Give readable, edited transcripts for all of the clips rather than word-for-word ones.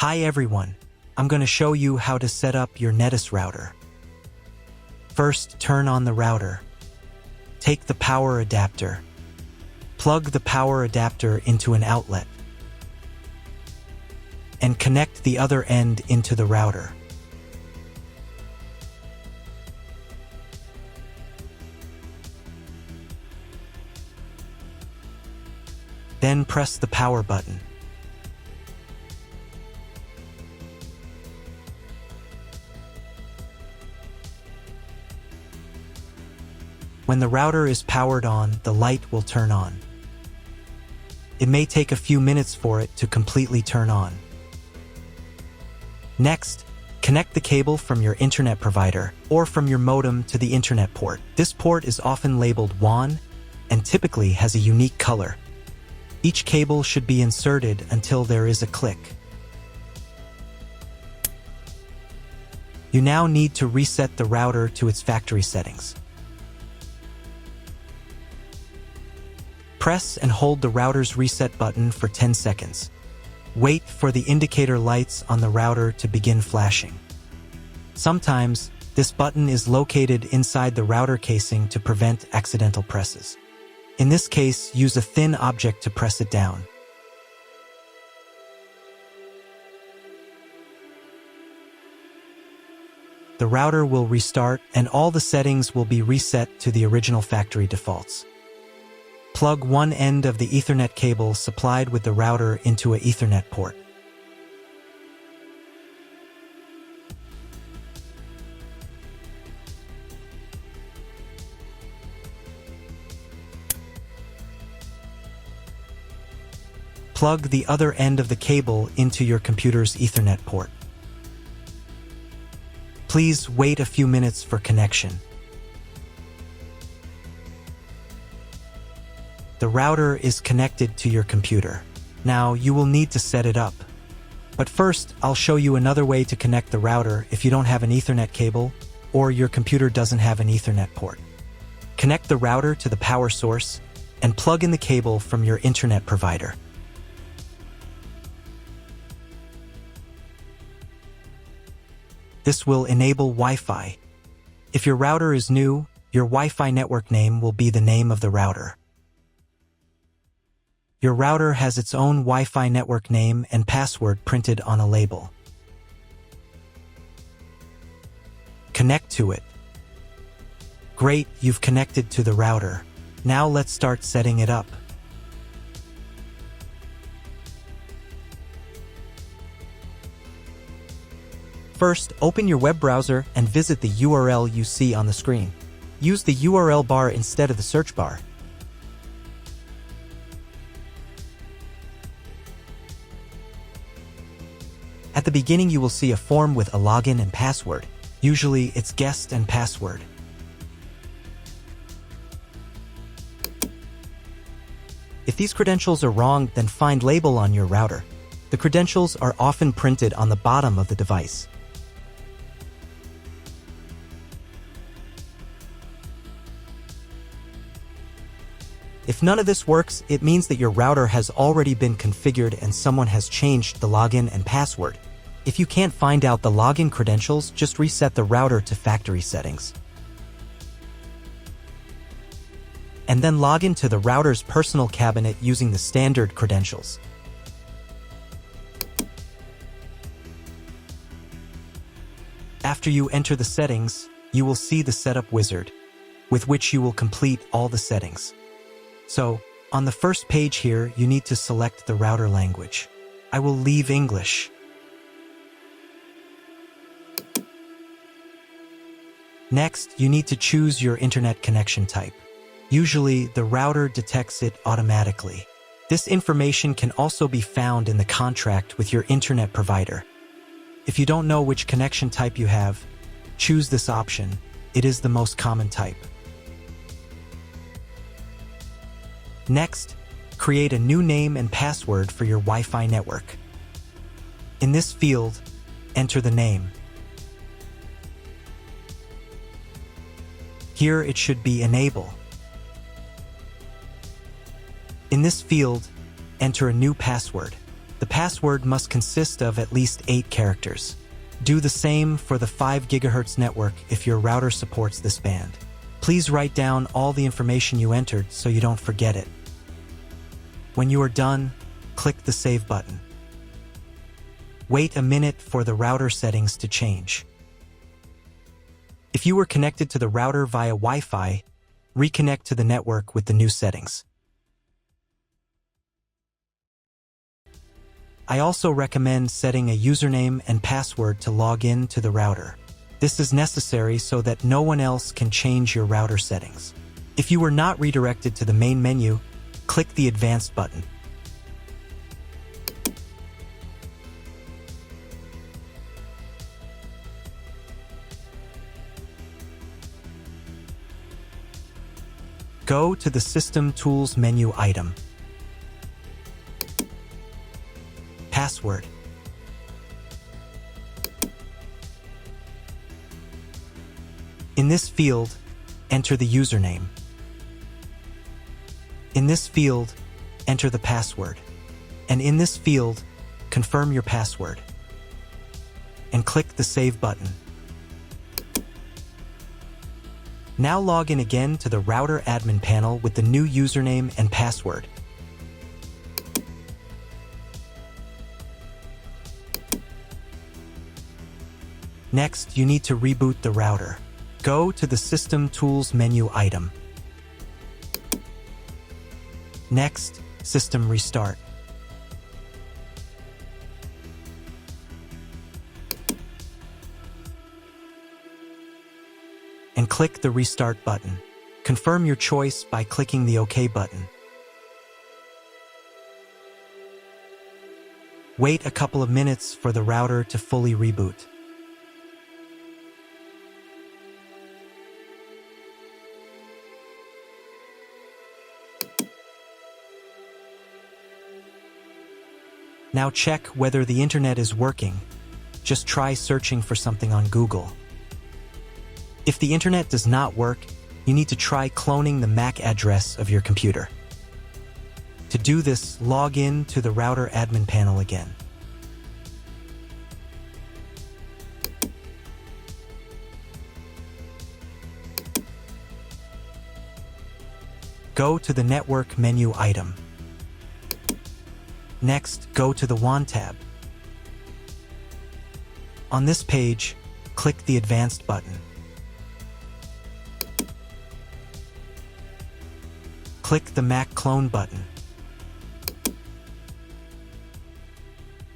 Hi everyone, I'm going to show you how to set up your Netis router. First, turn on the router. Take the power adapter. Plug the power adapter into an outlet. And connect the other end into the router. Then press the power button. When the router is powered on, the light will turn on. It may take a few minutes for it to completely turn on. Next, connect the cable from your internet provider or from your modem to the internet port. This port is often labeled WAN and typically has a unique color. Each cable should be inserted until there is a click. You now need to reset the router to its factory settings. Press and hold the router's reset button for 10 seconds. Wait for the indicator lights on the router to begin flashing. Sometimes, this button is located inside the router casing to prevent accidental presses. In this case, use a thin object to press it down. The router will restart and all the settings will be reset to the original factory defaults. Plug one end of the Ethernet cable supplied with the router into an Ethernet port. Plug the other end of the cable into your computer's Ethernet port. Please wait a few minutes for connection. The router is connected to your computer. Now you will need to set it up. But first, I'll show you another way to connect the router if you don't have an Ethernet cable or your computer doesn't have an Ethernet port. Connect the router to the power source and plug in the cable from your internet provider. This will enable Wi-Fi. If your router is new, your Wi-Fi network name will be the name of the router. Your router has its own Wi-Fi network name and password printed on a label. Connect to it. Great, you've connected to the router. Now let's start setting it up. First, open your web browser and visit the URL you see on the screen. Use the URL bar instead of the search bar. At the beginning, you will see a form with a login and password. Usually, it's guest and password. If these credentials are wrong, then find label on your router. The credentials are often printed on the bottom of the device. If none of this works, it means that your router has already been configured and someone has changed the login and password. If you can't find out the login credentials, just reset the router to factory settings. And then log into the router's personal cabinet using the standard credentials. After you enter the settings, you will see the setup wizard, with which you will complete all the settings. So, on the first page here, you need to select the router language. I will leave English. Next, you need to choose your internet connection type. Usually, the router detects it automatically. This information can also be found in the contract with your internet provider. If you don't know which connection type you have, choose this option. It is the most common type. Next, create a new name and password for your Wi-Fi network. In this field, enter the name. Here it should be Enable. In this field, enter a new password. The password must consist of at least 8 characters. Do the same for the 5 GHz network if your router supports this band. Please write down all the information you entered so you don't forget it. When you are done, click the Save button. Wait a minute for the router settings to change. If you were connected to the router via Wi-Fi, reconnect to the network with the new settings. I also recommend setting a username and password to log in to the router. This is necessary so that no one else can change your router settings. If you were not redirected to the main menu, click the Advanced button. Go to the System Tools menu item. Password. In this field, enter the username. In this field, enter the password. And in this field, confirm your password. And click the Save button. Now log in again to the router admin panel with the new username and password. Next, you need to reboot the router. Go to the System Tools menu item. Next, System Restart. And click the Restart button. Confirm your choice by clicking the OK button. Wait a couple of minutes for the router to fully reboot. Now check whether the internet is working. Just try searching for something on Google. If the internet does not work, you need to try cloning the MAC address of your computer. To do this, log in to the router admin panel again. Go to the Network menu item. Next, go to the WAN tab. On this page, click the Advanced button. Click the MAC clone button.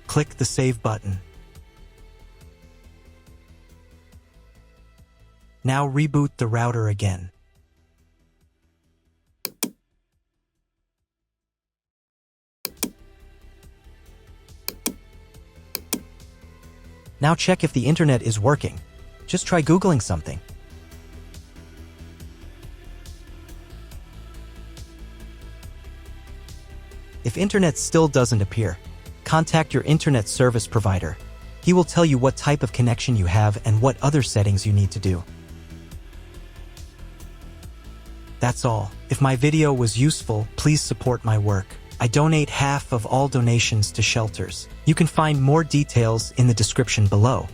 Click the Save button. Now reboot the router again. Now check if the internet is working. Just try Googling something. If internet still doesn't appear, contact your internet service provider. He will tell you what type of connection you have and what other settings you need to do. That's all. If my video was useful, please support my work. I donate half of all donations to shelters. You can find more details in the description below.